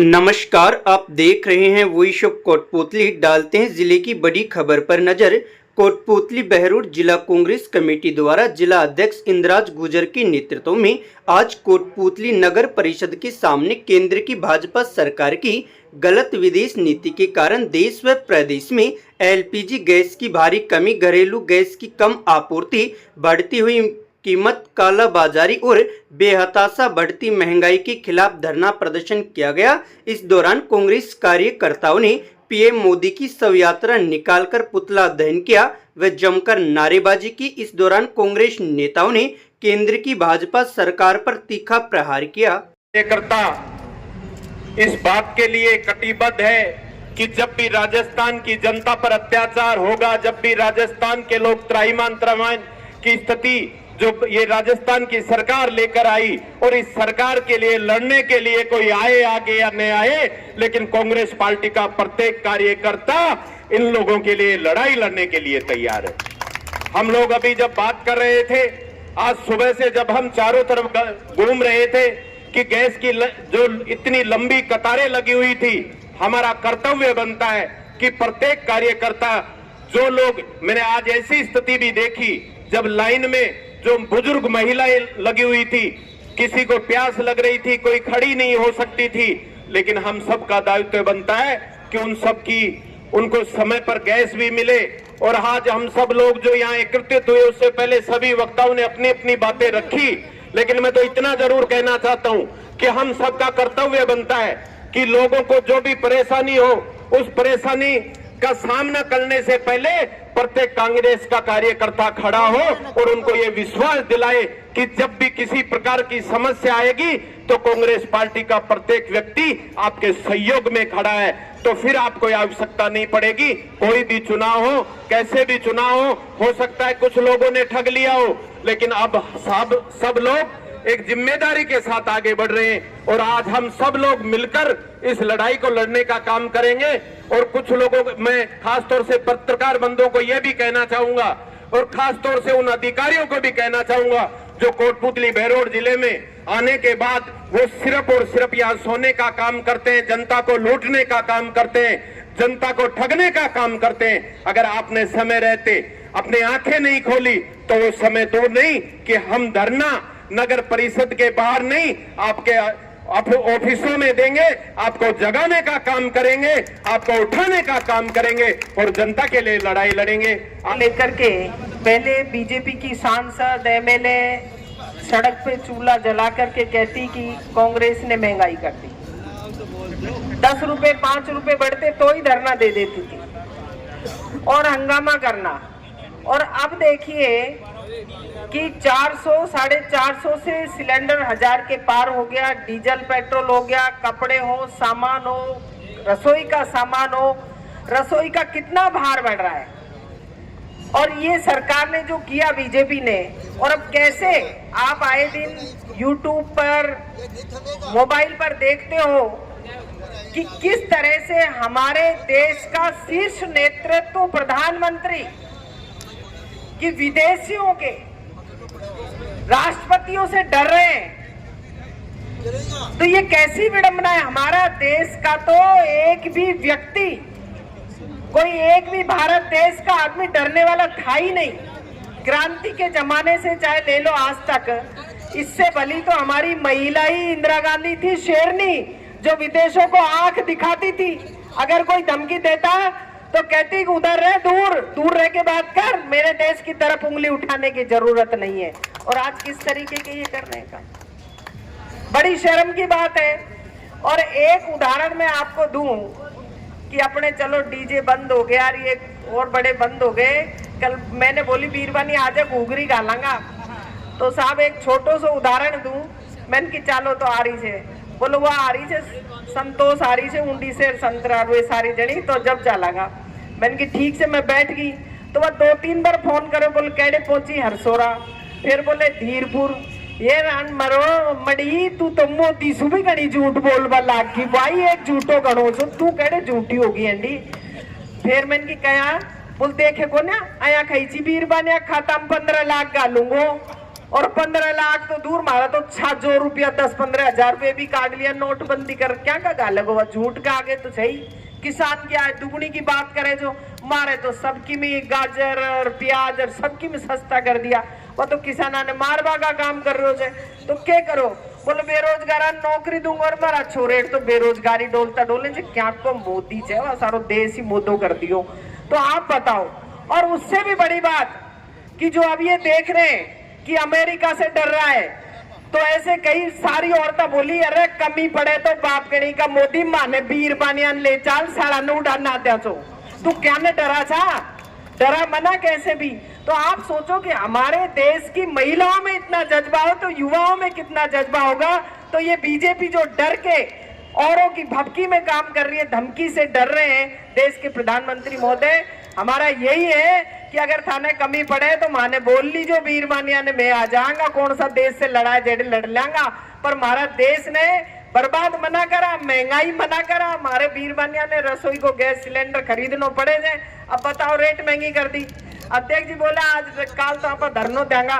नमस्कार, आप देख रहे हैं वॉइस ऑफ कोटपूतली। डालते हैं जिले की बड़ी खबर पर नजर। कोटपूतली बहरोड जिला कांग्रेस कमेटी द्वारा जिला अध्यक्ष इंद्राज गुर्जर के नेतृत्व में आज कोटपूतली नगर परिषद के सामने केंद्र की भाजपा सरकार की गलत विदेश नीति के कारण देश व प्रदेश में एलपीजी गैस की भारी कमी, घरेलू गैस की कम आपूर्ति, बढ़ती हुई कीमत, कालाबाजारी और बेहताशा बढ़ती महंगाई के खिलाफ धरना प्रदर्शन किया गया। इस दौरान कांग्रेस कार्यकर्ताओं ने पीएम मोदी की शव यात्रा निकालकर पुतला दहन किया व जमकर नारेबाजी की। इस दौरान कांग्रेस नेताओं ने केंद्र की भाजपा सरकार पर तीखा प्रहार किया। कार्यकर्ता इस बात के लिए कटिबद्ध है कि जब भी राजस्थान की जनता पर अत्याचार होगा, जब भी राजस्थान के लोग त्राहिमाम की स्थिति जो ये राजस्थान की सरकार लेकर आई और इस सरकार के लिए लड़ने के लिए कोई आए आगे या नहीं आए, लेकिन कांग्रेस पार्टी का प्रत्येक कार्यकर्ता इन लोगों के लिए लड़ाई लड़ने के लिए तैयार है। हम लोग अभी जब बात कर रहे थे, आज सुबह से जब हम चारों तरफ घूम रहे थे कि गैस की जो इतनी लंबी कतारें लगी हुई थी, हमारा कर्तव्य बनता है कि प्रत्येक कार्यकर्ता जो लोग, मैंने आज ऐसी स्थिति भी देखी जब लाइन में जो बुजुर्ग महिलाएं लगी हुई थी, किसी को प्यास लग रही थी, कोई खड़ी नहीं हो सकती थी, लेकिन हम सब का दायित्व बनता है कि उन सब की उनको समय पर गैस भी मिले। और आज हम सब लोग जो यहाँ एकत्रित हुए, उससे पहले सभी वक्ताओं ने अपनी अपनी बातें रखी, लेकिन मैं तो इतना जरूर कहना चाहता हूँ कि हम सबका कर्तव्य बनता है कि लोगों को जो भी परेशानी हो, उस परेशानी का सामना करने से पहले प्रत्येक कांग्रेस का कार्यकर्ता खड़ा हो और उनको ये विश्वास दिलाए कि जब भी किसी प्रकार की समस्या आएगी तो कांग्रेस पार्टी का प्रत्येक व्यक्ति आपके सहयोग में खड़ा है, तो फिर आपको आवश्यकता नहीं पड़ेगी। कोई भी चुनाव हो, कैसे भी चुनाव हो सकता है कुछ लोगों ने ठग लिया हो, लेकिन अब सब लोग एक जिम्मेदारी के साथ आगे बढ़ रहे हैं और आज हम सब लोग मिलकर इस लड़ाई को लड़ने का काम करेंगे। और कुछ लोगों को मैं खास तौर से पत्रकार बंधुओं को यह भी कहना चाहूंगा और खास तौर से उन अधिकारियों को भी कहना चाहूंगा जो कोटपूतली बहरोड जिले में आने के बाद वो सिर्फ और सिर्फ यहाँ सोने का काम करते हैं, जनता को लूटने का काम करते हैं, जनता को ठगने का काम करते हैं। अगर आपने समय रहते अपने आंखें नहीं खोली तो वो समय दूर नहीं कि हम धरना नगर परिषद के बाहर नहीं, आपके ऑफिसों में देंगे, आपको जगाने का काम करेंगे, आपको उठाने का काम करेंगे और जनता के लिए लड़ाई लड़ेंगे। लेकर के पहले बीजेपी की सांसद एमएलए सड़क पे चूल्हा जला करके कहती कि कांग्रेस ने महंगाई कर दी, 10 रुपए 5 रुपए बढ़ते तो ही धरना दे देती थी और हंगामा करना। और अब देखिए कि 400 450 से सिलेंडर 1000 के पार हो गया, डीजल पेट्रोल हो गया, कपड़े हो, सामान हो, रसोई का सामान हो, रसोई का कितना भार बढ़ रहा है। और ये सरकार ने जो किया बीजेपी ने, और अब कैसे आप आए दिन यूट्यूब पर, मोबाइल पर देखते हो कि किस तरह से हमारे देश का शीर्ष नेतृत्व प्रधानमंत्री कि विदेशियों के राष्ट्रपतियों से डर रहे हैं, तो ये कैसी विडंबना है। हमारा देश का तो एक भी व्यक्ति, कोई एक भी भारत देश का आदमी डरने वाला था ही नहीं। क्रांति के जमाने से चाहे ले लो आज तक, इससे भली तो हमारी महिला ही इंदिरा गांधी थी, शेरनी, जो विदेशों को आंख दिखाती थी। अगर कोई धमकी देता तो कहती कि उधर रह, दूर रह के बात कर, मेरे देश की तरफ उंगली उठाने की जरूरत नहीं है। और आज किस तरीके के ये करने का, बड़ी शर्म की बात है। और एक उदाहरण मैं आपको दूं कि अपने चलो डीजे बंद हो गया, ये और बड़े बंद हो गए। कल मैंने बोली बीरबानी आज घूगरी गालांगा, तो साहब एक छोटो सा उदाहरण दूं। मैंने की चालो तो आ रही से, बोलो वह आ रही से संतोष आ रही से ऊंडी से संतरा वे सारी जनी, तो जब चलागा। मैंने की ठीक से मैं बैठ गई, तो वह 2-3 बार फोन करे, बोले कैडे पहुंची हरसोरा, फिर बोले धीरपुर। ये रान मरो मड़ी, तू तो मोती सुबह गणी झूठ बोलवा लागी भाई, एक झूठो गणो सो तू कैडे झूठी होगी अंडी। फिर मैंने की कहा, बोल देखे को ना आया खैची बीरबानिया खाता 15 लाख गालूंगो, और 15 लाख तो दूर, मारा तो 6 रुपया 10-15 हजार रुपये भी काट लिया नोटबंदी कर। क्या का गा लगो झूठ का आगे तो सही। किसान क्या है दुगनी की बात करे जो, मारे तो सबकी में गाजर और प्याज और सबकी में सस्ता कर दिया। वो तो किसाना ने मारवा का काम कर रहे हो तो क्या करो, बोले बेरोजगार नौकरी दूंगा और मारा छोरे तो बेरोजगारी डोलता डोले से क्या को मोदी से वह सारो देश ही मोदो कर दियो। तो आप बताओ। और उससे भी बड़ी बात कि जो अब ये देख रहे हैं कि अमेरिका से डर रहा है, तो ऐसे कई सारी औरतें बोली अरे कमी पड़े तो बाप कहीं का मोदी माने बीर बानियान ले चाल साड़ा न उड़ाना आत्या चो तू क्या ने डरा था, डरा मना कैसे भी। तो आप सोचो कि हमारे देश की महिलाओं में इतना जज्बा हो तो युवाओं में कितना जज्बा होगा। तो ये बीजेपी जो डर के औरों की भपकी में काम कर रही है, धमकी से डर रहे हैं। देश के प्रधानमंत्री महोदय हमारा यही है कि अगर थाने कमी पड़े तो माने बोल लीजो वीर मानिया ने मैं आ जाऊंगा, कौन सा देश से लड़ाई जेड लड़ लेंगा। पर हमारा देश ने बर्बाद मना करा, महंगाई मना करा, हमारे वीर मानिया ने रसोई को गैस सिलेंडर खरीदना पड़े जाए। अब बताओ रेट महंगी कर दी। अध्यक्ष जी बोला आज काल तो आप धरनो देंगा,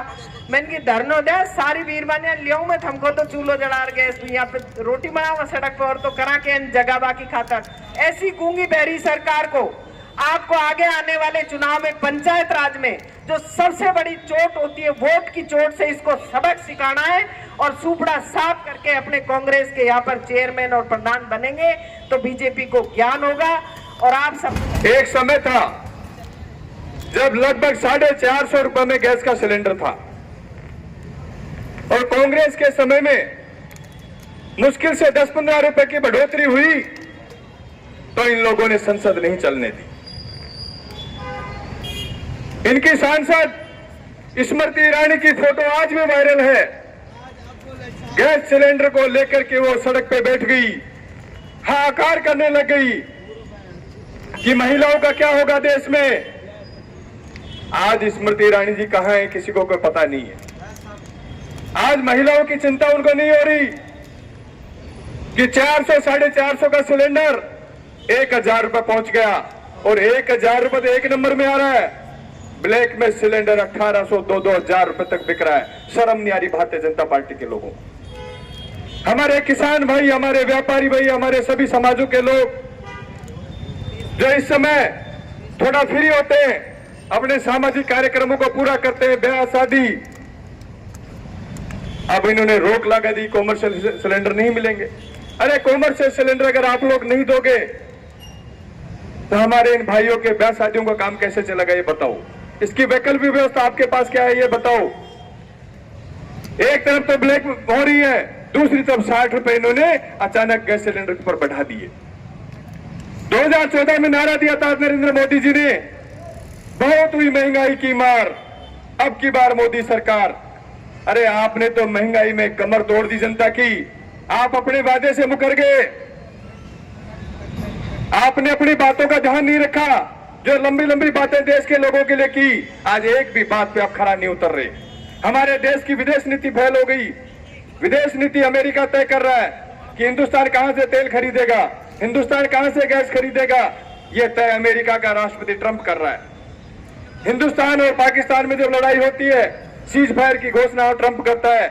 मैंने की धरनो दे सारी वीर मानिया लियाऊं मैं थमको तो चूल्हो जला गैस यहाँ पे रोटी बनाऊंगा सड़क पर और तो करा के जगह बाकी खातर। ऐसी गूंगी बहरी सरकार को आपको आगे आने वाले चुनाव में पंचायत राज में जो सबसे बड़ी चोट होती है वोट की चोट से इसको सबक सिखाना है और सुपड़ा साफ करके अपने कांग्रेस के यहाँ पर चेयरमैन और प्रधान बनेंगे तो बीजेपी को ज्ञान होगा। और आप सब एक समय था जब लगभग 450 रुपए में गैस का सिलेंडर था और कांग्रेस के समय में मुश्किल से 10-15 रुपए की बढ़ोतरी हुई तो इन लोगों ने संसद नहीं चलने दी। इनकी सांसद स्मृति ईरानी की फोटो आज भी वायरल है। गैस सिलेंडर को लेकर के वो सड़क पे बैठ गई, हाहाकार करने लग गई कि महिलाओं का क्या होगा देश में। आज स्मृति ईरानी जी कहां है किसी को कोई पता नहीं है। आज महिलाओं की चिंता उनको नहीं हो रही कि 400-450 का सिलेंडर 1000 रुपए पहुंच गया और 1000 रुपए तो एक नंबर में आ रहा है। ब्लैक में सिलेंडर 1800-2000 रुपए तक बिक रहा है। शर्म नहीं आ रही भारतीय जनता पार्टी के लोगों। हमारे किसान भाई, हमारे व्यापारी भाई, हमारे सभी समाजों के लोग जो इस समय थोड़ा फ्री होते हैं, अपने सामाजिक कार्यक्रमों को पूरा करते हैं, ब्याह शादी, अब इन्होंने रोक लगा दी, कॉमर्शियल सिलेंडर नहीं मिलेंगे। अरे कॉमर्शियल सिलेंडर अगर आप लोग नहीं दोगे तो हमारे इन भाइयों के ब्याह शादियों का काम कैसे चलेगा ये बताओ। इसकी वैकल्पिक व्यवस्था आपके पास क्या है ये बताओ। एक तरफ तो ब्लैक हो रही है, दूसरी तरफ 60 रुपए इन्होंने अचानक गैस सिलेंडर पर बढ़ा दिए। 2014 में नारा दिया था नरेंद्र मोदी जी ने, बहुत हुई महंगाई की मार, अब की बार मोदी सरकार। अरे आपने तो महंगाई में कमर तोड़ दी जनता की। आप अपने वादे से मुकर गए, आपने अपनी बातों का ध्यान नहीं रखा। जो लंबी लंबी बातें देश के लोगों के लिए की, आज एक भी बात पे आप खरा नहीं उतर रहे। हमारे देश की विदेश नीति फेल हो गई। विदेश नीति अमेरिका तय कर रहा है कि हिंदुस्तान कहां से तेल खरीदेगा, हिंदुस्तान कहां से गैस खरीदेगा, यह तय अमेरिका का राष्ट्रपति ट्रंप कर रहा है। हिंदुस्तान और पाकिस्तान में जब लड़ाई होती है, सीज फायर की घोषणा ट्रंप करता है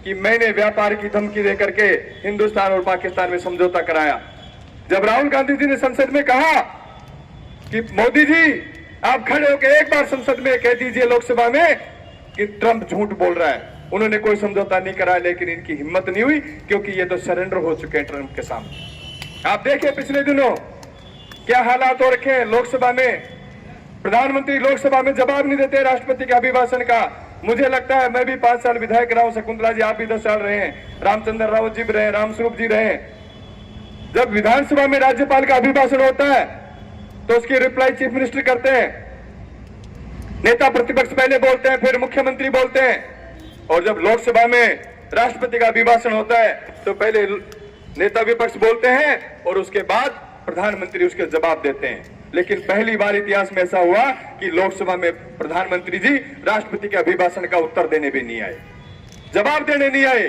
कि मैंने व्यापार की धमकी देकर के हिंदुस्तान और पाकिस्तान में समझौता कराया। जब राहुल गांधी जी ने संसद में कहा कि मोदी जी आप खड़े होकर एक बार संसद में कह दीजिए लोकसभा में कि ट्रंप झूठ बोल रहा है, उन्होंने कोई समझौता नहीं कराया। लेकिन इनकी हिम्मत नहीं हुई क्योंकि ये तो सरेंडर हो चुके हैं ट्रंप के सामने। आप देखिए पिछले दिनों क्या हालात हो रखे हैं लोकसभा में। प्रधानमंत्री लोकसभा में जवाब नहीं देते राष्ट्रपति के अभिभाषण का। मुझे लगता है मैं भी 5 साल विधायक रहा हूं, शकुंतला जी आप भी 10 साल रहे हैं, रामचंद्र रावत जी भी रहे, रामस्वरूप जी रहे। जब विधानसभा में राज्यपाल का अभिभाषण होता है तो उसकी रिप्लाई चीफ मिनिस्टर करते हैं। नेता प्रतिपक्ष पहले बोलते हैं, फिर मुख्यमंत्री बोलते हैं। और जब लोकसभा में राष्ट्रपति का अभिभाषण होता है तो पहले नेता विपक्ष बोलते हैं और उसके बाद प्रधानमंत्री उसके जवाब देते हैं। लेकिन पहली बार इतिहास में ऐसा हुआ कि लोकसभा में प्रधानमंत्री जी राष्ट्रपति के अभिभाषण का उत्तर देने भी नहीं आए, जवाब देने नहीं आए,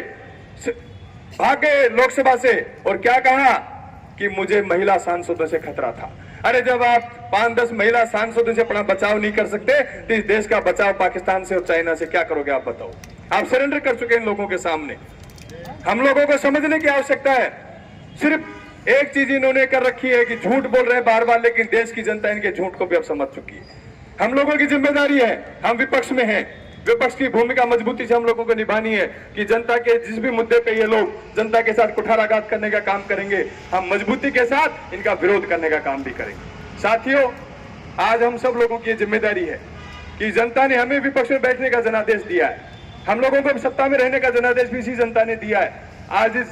भाग गए लोकसभा से। और क्या कहा कि मुझे महिला सांसदों से खतरा था। अरे जब आप 5-10 महिला सांसदों से अपना बचाव नहीं कर सकते तो इस देश का बचाव पाकिस्तान से और चाइना से क्या करोगे आप बताओ। आप सरेंडर कर चुके हैं इन लोगों के सामने। हम लोगों को समझने की आवश्यकता है। सिर्फ एक चीज इन्होंने कर रखी है कि झूठ बोल रहे हैं बार बार, लेकिन देश की जनता इनके झूठ को भी अब समझ चुकी है। हम लोगों की जिम्मेदारी है, हम विपक्ष में हैं, विपक्ष की भूमिका मजबूती से हम लोगों को निभानी है कि जनता के जिस भी मुद्दे पे ये लोग जनता के साथ कुठाराघात करने का काम करेंगे, हम मजबूती के साथ इनका विरोध करने का काम भी करेंगे। साथियों, आज हम सब लोगों की जिम्मेदारी है कि जनता ने हमें विपक्ष में बैठने का जनादेश दिया है, हम लोगों को सत्ता में रहने का जनादेश भी इसी जनता ने दिया है। आज इस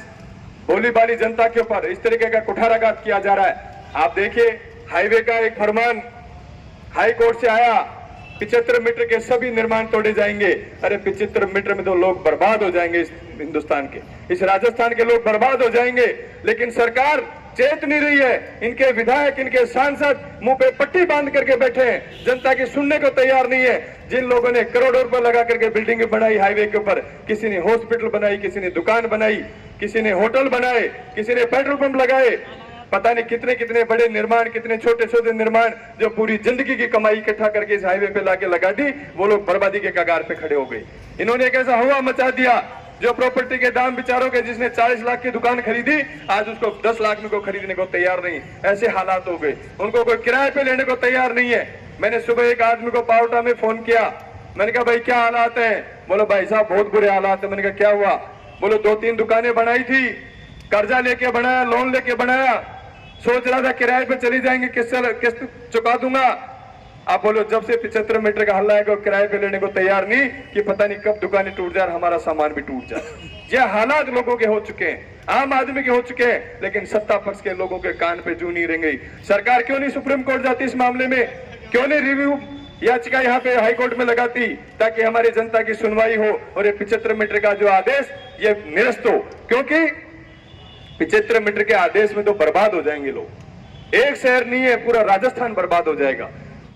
भोली भाली जनता के ऊपर इस तरीके का कुठाराघात किया जा रहा है। आप देखिए, हाईवे का एक फरमान हाई कोर्ट से आया, 75 मीटर के सभी निर्माण तोड़े जाएंगे। अरे 75 मीटर में तो लोग बर्बाद हो जाएंगे, इस हिंदुस्तान के, इस राजस्थान के लोग बर्बाद हो जाएंगे। लेकिन सरकार चेत नहीं रही है। इनके विधायक, इनके सांसद मुंह पे पट्टी बांध करके बैठे हैं, जनता की सुनने को तैयार नहीं है। जिन लोगों ने करोड़ों रुपए लगा करके बिल्डिंग बनाई हाईवे के ऊपर, किसी ने हॉस्पिटल बनाई, किसी ने दुकान बनाई, किसी ने होटल बनाए, किसी ने पेट्रोल पंप लगाए, पता नहीं कितने कितने बड़े निर्माण, कितने छोटे छोटे निर्माण जो पूरी जिंदगी की कमाई इकट्ठा करके इस हाईवे पे लाके लगा दी, वो लोग बर्बादी के कगार पे खड़े हो गए। इन्होंने एक ऐसा हवा मचा दिया, जो प्रॉपर्टी के दाम बेचारों के, जिसने 40 लाख की दुकान खरीदी आज उसको 10 लाख में को खरीदने को तैयार नहीं। ऐसे हालात हो गए, उनको कोई किराए पे लेने को तैयार नहीं है। मैंने सुबह एक आदमी को पावटा में फोन किया, मैंने कहा भाई क्या हालात है? बोलो भाई साहब बहुत बुरे हालात है। मैंने कहा क्या हुआ? बोलो 2-3 दुकानें बनाई थी, कर्जा लेके बनाया, लोन लेके बनाया, सोच रहा था किराए पे चली जाएंगे, किस्त चुका दूंगा। आप बोलो जब से 75 मीटर का हल्ला है कि किराए पे लेने को तैयार नहीं, कि पता नहीं कब दुकानें टूट जाए, हमारा सामान भी टूट जाए। ये हालात लोगों के हो चुके हैं, आम आदमी के हो चुके हैं, लेकिन सत्ता पक्ष के लोगों के कान पे जू नहीं रेंग गई। सरकार क्यों नहीं सुप्रीम कोर्ट जाती इस मामले में? क्यों नहीं रिव्यू याचिका यहाँ पे हाई कोर्ट में लगाती, ताकि हमारी जनता की सुनवाई हो और ये 75 मीटर का जो आदेश ये निरस्त हो? क्योंकि 75 मीटर के आदेश में तो बर्बाद हो जाएंगे लोग। एक शहर नहीं है, पूरा राजस्थान बर्बाद हो जाएगा।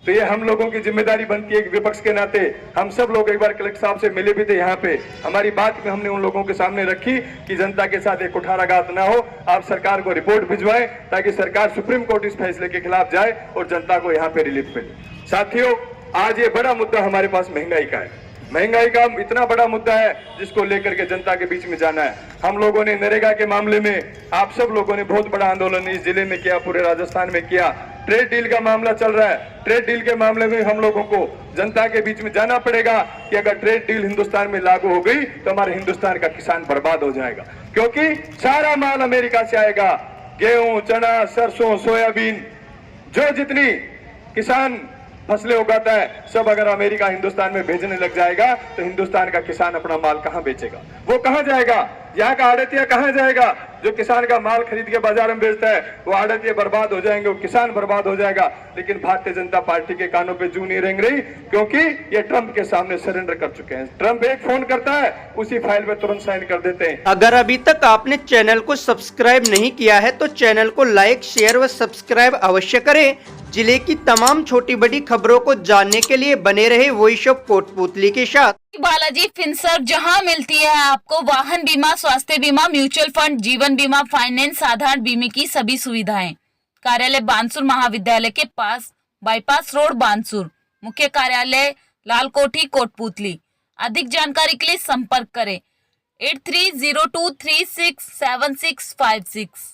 तो ये हम लोगों की जिम्मेदारी बनती है कि विपक्ष के नाते हम सब लोग एक बार कलेक्टर साहब से मिले भी थे यहाँ पे, हमारी बात में हमने उन लोगों के सामने रखी कि जनता के साथ एक कुठाराघात ना हो, आप सरकार को रिपोर्ट भिजवाएं ताकि सरकार सुप्रीम कोर्ट इस फैसले के खिलाफ जाए और जनता को यहाँ पे रिलीफ मिले। साथियों, आज ये बड़ा मुद्दा हमारे पास महंगाई का है। महंगाई का इतना बड़ा मुद्दा है जिसको लेकर के जनता के बीच में जाना है। हम लोगों ने नरेगा के मामले में, आप सब लोगों ने बहुत बड़ा आंदोलन इस जिले में किया, पूरे राजस्थान में किया। ट्रेड डील का मामला चल रहा है, ट्रेड डील के मामले में हम लोगों को जनता के बीच में जाना पड़ेगा कि अगर ट्रेड डील हिंदुस्तान में लागू हो गई तो हमारे हिंदुस्तान का किसान बर्बाद हो जाएगा, क्योंकि सारा माल अमेरिका से आएगा। गेहूं, चना, सरसों, सोयाबीन, जो जितनी किसान फसलें उगाता है, सब अगर अमेरिका हिंदुस्तान में भेजने लग जाएगा तो हिंदुस्तान का किसान अपना माल कहां बेचेगा? वो कहां जाएगा? यहाँ का आड़तिया कहां जाएगा? जो किसान का माल खरीद के बाजार में बेचता है वो आड़तिया बर्बाद हो जाएंगे, वो किसान बर्बाद हो जाएगा। लेकिन भारतीय जनता पार्टी के कानों पे जू नहीं रेंग रही, क्योंकि ये ट्रंप के सामने सरेंडर कर चुके हैं। ट्रंप एक फोन करता है, उसी फाइल पे तुरंत साइन कर देते हैं। अगर अभी तक आपने चैनल को सब्सक्राइब नहीं किया है तो चैनल को लाइक, शेयर व सब्सक्राइब अवश्य करें। जिले की तमाम छोटी बड़ी खबरों को जानने के लिए बने रहे वॉइस ऑफ कोटपुतली के साथ। बालाजी फिनसर्व, जहां मिलती है आपको वाहन बीमा, स्वास्थ्य बीमा, म्यूचुअल फंड, जीवन बीमा, फाइनेंस, साधारण बीमे की सभी सुविधाएं। कार्यालय बानसूर महाविद्यालय के पास, बाईपास रोड, बानसूर। मुख्य कार्यालय लालकोठी, कोटपुतली। अधिक जानकारी के लिए संपर्क करें 8302367656।